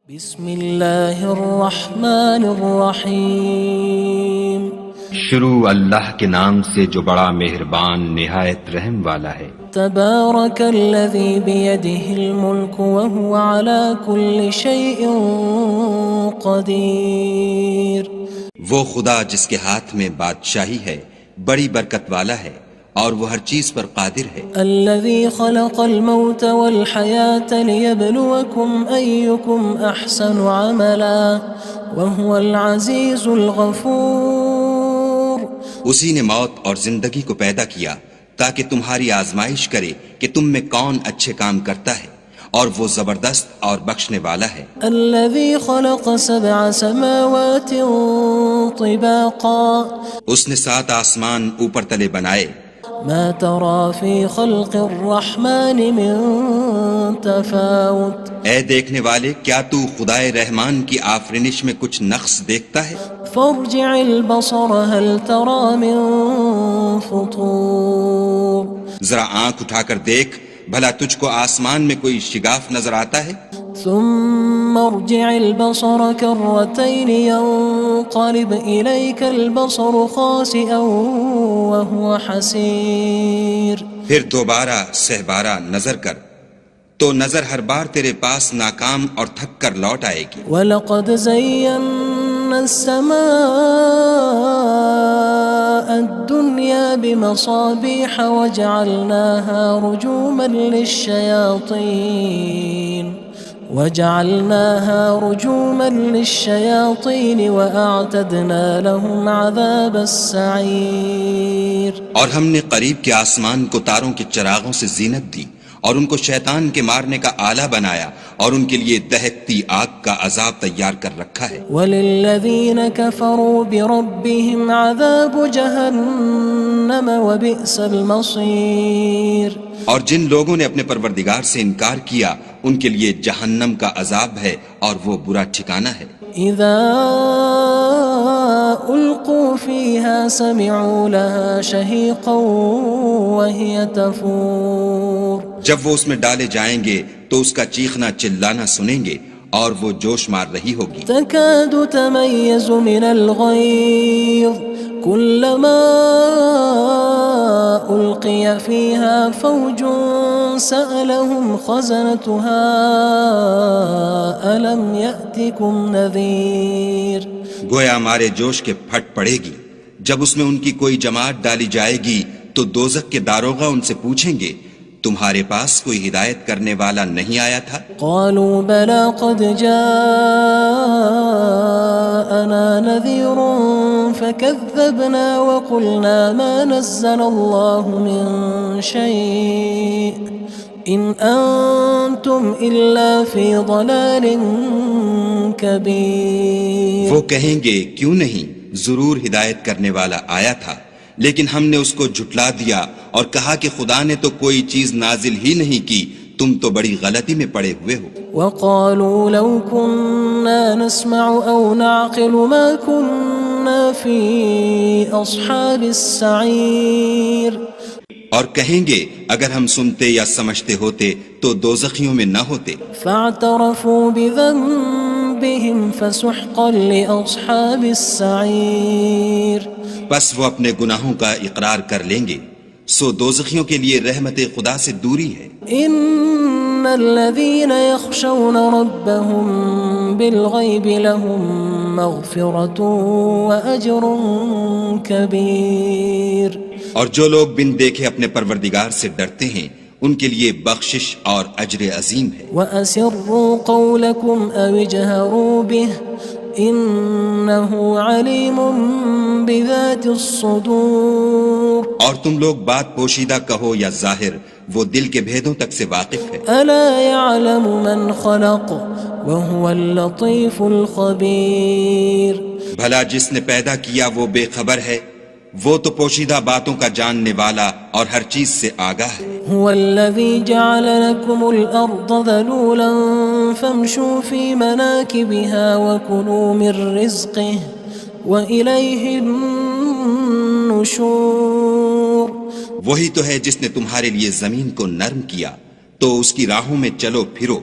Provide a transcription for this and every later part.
بسم اللہ الرحمن الرحیم شروع اللہ کے نام سے جو بڑا مہربان نہایت رحم والا ہے۔ تبارک الذی بیدہ الملک وہو علی کل شیء قدیر۔ وہ خدا جس کے ہاتھ میں بادشاہی ہے بڑی برکت والا ہے اور وہ ہر چیز پر قادر ہے۔ الذی خلق الموت والحیاة لیبلوکم ایکم احسن عملا وہو العزیز الغفور۔ اسی نے موت اور زندگی کو پیدا کیا تاکہ تمہاری آزمائش کرے کہ تم میں کون اچھے کام کرتا ہے، اور وہ زبردست اور بخشنے والا ہے۔ الذي خلق 7 سماوات طباقا اس نے 7 آسمان اوپر تلے بنائے، ما ترى في خلق الرحمن من تفاوت اے دیکھنے والے کیا تو خدائے رحمان کی آفرینش میں کچھ نقص دیکھتا ہے؟ فارجع البصر هل ترى من فطور۔ ذرا آنکھ اٹھا کر دیکھ بھلا تجھ کو آسمان میں کوئی شگاف نظر آتا ہے؟ ثم ارجع البصر كرتين ينقلب إليك البصر خاسئا وهو حسير۔ پھر دوبارہ سہبارہ نظر کر تو نظر ہر بار تیرے پاس ناکام اور تھک کر لوٹ آئے گی۔ وَلَقَدْ زَيَّنَّا السَّمَاءَ الدُّنْيَا بِمَصَابِيحَ وَجَعَلْنَاهَا رُجُومًا لِلشَّيَاطِينِ وَأَعْتَدْنَا لَهُمْ عَذَابَ السَّعِيرِ۔ اور ہم نے قریب کے آسمان کو تاروں کے چراغوں سے زینت دی اور ان کو شیطان کے مارنے کا آلہ بنایا، اور ان کے لیے دہکتی آگ کا عذاب تیار کر رکھا ہے۔ وَلِلَّذِينَ كَفَرُوا بِرَبِّهِمْ عَذَابُ جَهَنَّمَ وَبِئْسَ الْمَصِيرُ۔ اور جن لوگوں نے اپنے پروردگار سے انکار کیا ان کے لیے جہنم کا عذاب ہے اور وہ برا ٹھکانہ ہے۔ اذا القوا فيها سمعوا لها شهيقا وهي تفور۔ جب وہ اس میں ڈالے جائیں گے تو اس کا چیخنا چلانا سنیں گے اور وہ جوش مار رہی ہوگی۔ تكاد تميز من الغيظ كلما ألقي فيها فوج سألهم خزنتها ألم يأتكم نذير۔ گویا ہمارے جوش کے پھٹ پڑے گی جب اس میں ان کی کوئی جماعت ڈالی جائے گی تو دوزخ کے داروغہ ان سے پوچھیں گے تمہارے پاس کوئی ہدایت کرنے والا نہیں آیا تھا؟ قالوا بلى قد جاءنا نذير فكذبنا وقلنا ما نزل الله من شيء إن أنتم إلا في ضلال كبير۔ وہ کہیں گے کیوں نہیں، ضرور ہدایت کرنے والا آیا تھا، لیکن ہم نے اس کو جھٹلا دیا اور کہا کہ خدا نے تو کوئی چیز نازل ہی نہیں کی، تم تو بڑی غلطی میں پڑے ہوئے ہو۔ وقالوا لو كنا نسمع أو نعقل ما كنا في أصحاب السعير۔ اور کہیں گے اگر ہم سنتے یا سمجھتے ہوتے تو دوزخیوں میں نہ ہوتے۔ فاعترفوا بذنبهم فسحقا لأصحاب السعير۔ بس وہ اپنے گناہوں کا اقرار کر لیں گے، سو دوزخیوں کے لیے رحمت خدا سے دوری ہے۔ ان الذين يخشون ربهم بالغيب لهم مغفرة وأجر كبير۔ اور جو لوگ بن دیکھے اپنے پروردگار سے ڈرتے ہیں ان کے لیے بخشش اور اجر عظیم ہے۔ وَأَسِرُّوا قَوْلَكُمْ أَوِ اجْهَرُوا بِهِ إِنَّهُ عَلِيمٌ بِذَاتِ الصُّدُورِ۔ اور تم لوگ بات پوشیدہ کہو یا ظاہر، وہ دل کے بھیدوں تک سے واقف ہے۔ أَلَا يَعْلَمُ مَنْ خَلَقَ وَهُوَ اللَّطِيفُ الْخَبِيرُ۔ بھلا جس نے پیدا کیا وہ بے خبر ہے، وہ تو پوشیدہ باتوں کا جاننے والا اور ہر چیز سے آگاہ ہے۔ هو الذي جعل لكم الأرض ذلولا فامشوا في مناكبها وكلوا من رزقه وإليه النشور۔ وہی تو ہے جس نے تمہارے لیے زمین کو نرم کیا تو اس کی راہوں میں چلو پھرو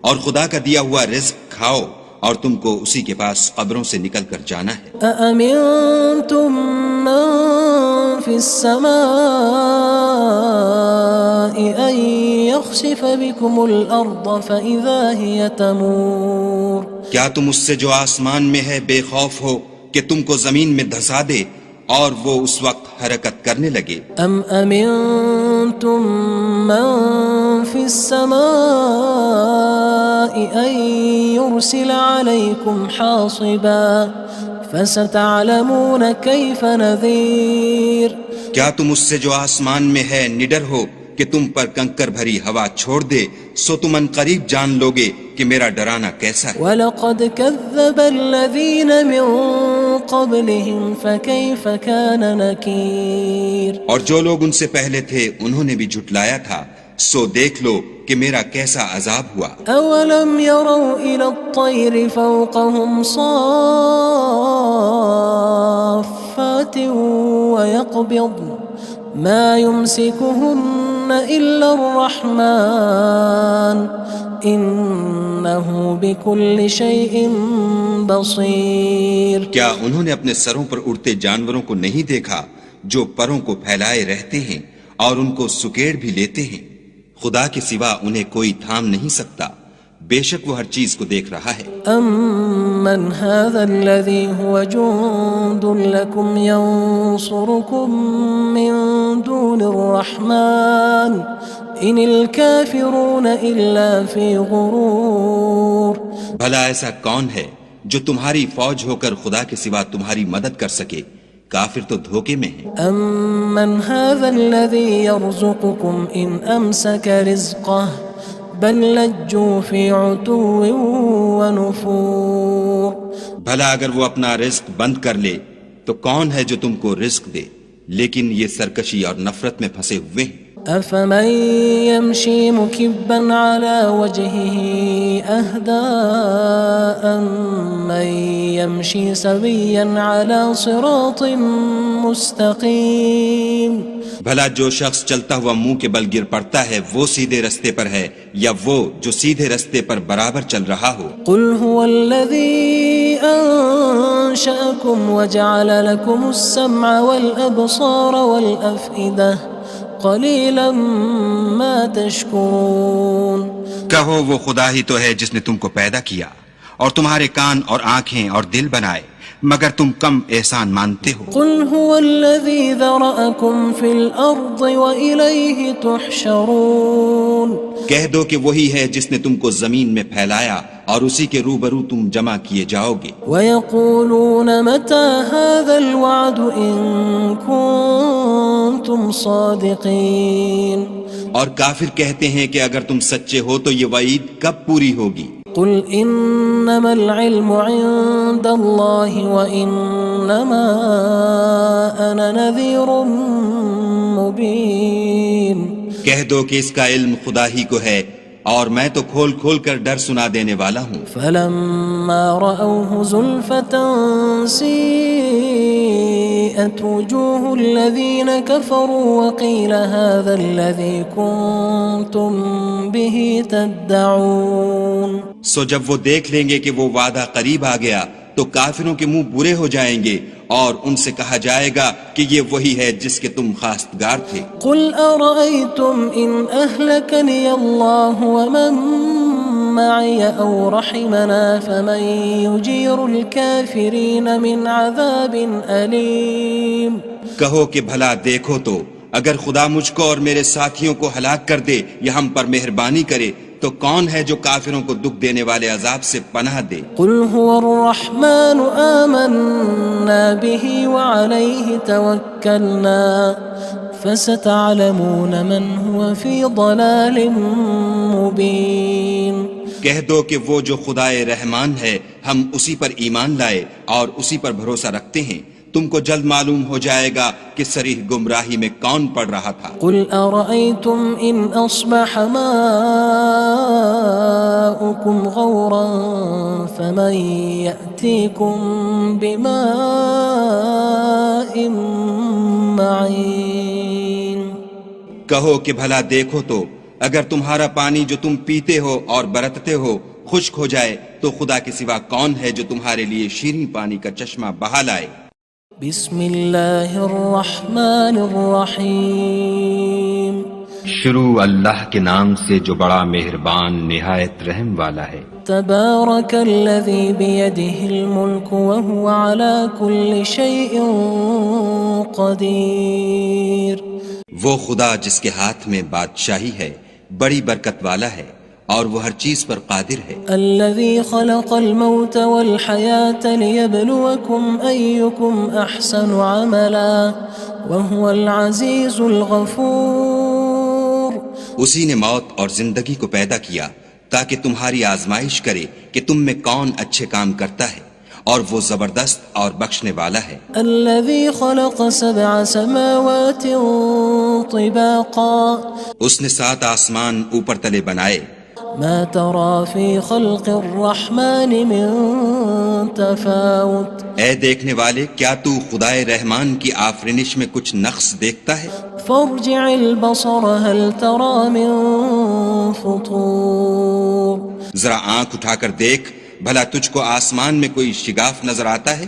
اور خدا کا دیا ہوا رزق کھاؤ اور تم کو اسی کے پاس قبروں سے نکل کر جانا ہے۔ أأمنتم من في السماء أن يخسف بكم الأرض فإذا هي تمور کیا تم اس سے جو آسمان میں ہے بے خوف ہو کہ تم کو زمین میں دھسا دے اور وہ اس وقت حرکت کرنے لگے؟ أم أمنتم من في السماء أن يرسل عليكم حاصبا فستعلمون كيف نذير کیا تم اس سے جو آسمان میں ہے نڈر ہو کہ تم پر کنکر بھری ہوا چھوڑ دے، سو تم ان قریب جان لوگے کہ میرا ڈرانا کیسا ہے۔ وَلَقَدْ كَذَّبَ الَّذِينَ مِن قَبْلِهِمْ فَكَيْفَ كَانَ نَكِيرٌ اور جو لوگ ان سے پہلے تھے انہوں نے بھی جھٹلایا تھا، سو دیکھ لو کہ میرا کیسا عذاب ہوا۔ أَوَلَمْ يَرَوْا إِلَى الطَّيْرِ فَوْقَهُمْ صَافَّاتٍ وَيَقْبِضْنَ مَا يُمْسِكُهُنَّ إِلَّا الرَّحْمَنُ إِنَّهُ بِكُلِّ شَيْءٍ بَصِيرٌ کیا انہوں نے اپنے سروں پر اڑتے جانوروں کو نہیں دیکھا جو پروں کو پھیلائے رہتے ہیں اور ان کو سکیڑ بھی لیتے ہیں؟ خدا کے سوا انہیں کوئی تھام نہیں سکتا، بے شک وہ ہر چیز کو دیکھ رہا ہے۔ أَمَّنْ هَذَا الَّذِي هُوَ جُندٌ لَكُمْ يَنصُرُكُم مِّن دُونِ الرَّحْمَنِ إِنِ الْكَافِرُونَ إِلَّا فِي غُرُورٍ بھلا ایسا کون ہے جو تمہاری فوج ہو کر خدا کے سوا تمہاری مدد کر سکے؟ کافر تو دھوکے میں ہیں۔ أَمَّنْ هَذَا الَّذِي يَرْزُقُكُمْ إِنْ أَمْسَكَ رِزْقَهُ بَلْ لَجُّوا فِي عُتُوٍّ وَنُفُورٍ بھلا اگر وہ اپنا رزق بند کر لے تو کون ہے جو تم کو رزق دے؟ لیکن یہ سرکشی اور نفرت میں پھنسے ہوئے ہیں۔ أَفَمَن يَمْشِي مُكِبًّا عَلَى وَجْهِهِ أَهْدَىٰ أَمَّن يَمْشِي سَوِيًّا عَلَى صِرَاطٍ مُّسْتَقِيمٍ بھلا جو شخص چلتا ہوا منہ کے بل گر پڑتا ہے وہ سیدھے رستے پر ہے یا وہ جو سیدھے رستے پر برابر چل رہا ہو؟ قُلْ هُوَ الَّذِي أَنشَأَكُمْ وَجَعَلَ لَكُمُ السَّمْعَ وَالْأَبْصَارَ وَالْأَفْئِدَةَ قَلِيلًا مَا تَشْكُرُونَ کہو وہ خدا ہی تو ہے جس نے تم کو پیدا کیا اور تمہارے کان اور آنکھیں اور دل بنائے، مگر تم کم احسان مانتے ہو۔ قُلْ هُوَ الَّذِي ذَرَأَكُمْ فِي الْأَرْضِ وَإِلَيْهِ تُحْشَرُونَ کہہ دو کہ وہی ہے جس نے تم کو زمین میں پھیلایا اور اسی کے روبرو تم جمع کیے جاؤ گے۔ وَيَقُولُونَ مَتَى هَذَا الْوَعْدُ إِن كُنتُمْ صَادِقِينَ اور کافر کہتے ہیں کہ اگر تم سچے ہو تو یہ وعید کب پوری ہوگی؟ قُلْ إِنَّمَا الْعِلْمُ عِندَ اللَّهِ وَإِنَّمَا أَنَا نَذِيرٌ مُّبِينٌ کہہ دو کہ اس کا علم خدا ہی کو ہے اور میں تو کھول کھول کر ڈر سنا دینے والا ہوں۔ فَلَمَّا رَأَوْهُ زُلْفَةً سِيئَتْ وُجُوهُ الَّذِينَ كَفَرُوا وَقِيلَ هَذَا الَّذِي كُنتُم بِهِ تَدَّعُونَ سو جب وہ دیکھ لیں گے کہ وہ وعدہ قریب آ گیا تو کافروں کے منہ برے ہو جائیں گے اور ان سے کہا جائے گا کہ یہ وہی ہے جس کے تم خواستگار تھے۔ قُلْ أَرَأَيْتُمْ إِنْ أَهْلَكَنِيَ اللَّهُ وَمَن مَّعِيَ أَوْ رَحِمَنَا فَمَن يُجِيرُ الْكَافِرِينَ مِنْ عَذَابٍ أَلِيمٍ کہو کہ بھلا دیکھو تو اگر خدا مجھ کو اور میرے ساتھیوں کو ہلاک کر دے یا ہم پر مہربانی کرے تو کون ہے جو کافروں کو دکھ دینے والے عذاب سے پناہ دے؟ قُلْ هُوَ الرَّحْمَنُ آمَنَّا بِهِ وَعَلَيْهِ تَوَكَّلْنَا فَسَتَعْلَمُونَ مَنْ هُوَ فِي ضَلَالٍ مُّبِينٍ کہہ دو کہ وہ جو خدائے رحمان ہے ہم اسی پر ایمان لائے اور اسی پر بھروسہ رکھتے ہیں، تم کو جلد معلوم ہو جائے گا کہ صریح گمراہی میں کون پڑ رہا تھا۔ قُلْ أَرَأَيْتُمْ إِنْ أَصْبَحَ مَاؤُكُمْ غَوْرًا فَمَن يَأْتِيكُم بِمَاءٍ مَّعِينٍ کہو کہ بھلا دیکھو تو اگر تمہارا پانی جو تم پیتے ہو اور برتتے ہو خشک ہو جائے تو خدا کے سوا کون ہے جو تمہارے لیے شیریں پانی کا چشمہ بہا لائے؟ بسم اللہ الرحمن الرحیم شروع اللہ کے نام سے جو بڑا مہربان نہایت رحم والا ہے۔ تبارک الذی بیدہ الملک وہو علی کل شیء قدیر۔ وہ خدا جس کے ہاتھ میں بادشاہی ہے بڑی برکت والا ہے اور وہ ہر چیز پر قادر ہے۔ الذي خلق الموت والحياة ليبلوكم أيكم أحسن عملا وهو العزيز الغفور۔ اسی نے موت اور زندگی کو پیدا کیا تاکہ تمہاری آزمائش کرے کہ تم میں کون اچھے کام کرتا ہے، اور وہ زبردست اور بخشنے والا ہے۔ الذي خلق 7 سماوات طباقا اس نے 7 آسمان اوپر تلے بنائے۔ ما ترى في خلق الرحمن من تفاوت۔ اے دیکھنے والے، کیا تو خدائے رحمان کی آفرینش میں کچھ نقص دیکھتا ہے؟ فارجع البصر هل ترى من فطور۔ ذرا آنکھ اٹھا کر دیکھ، بھلا تجھ کو آسمان میں کوئی شگاف نظر آتا ہے؟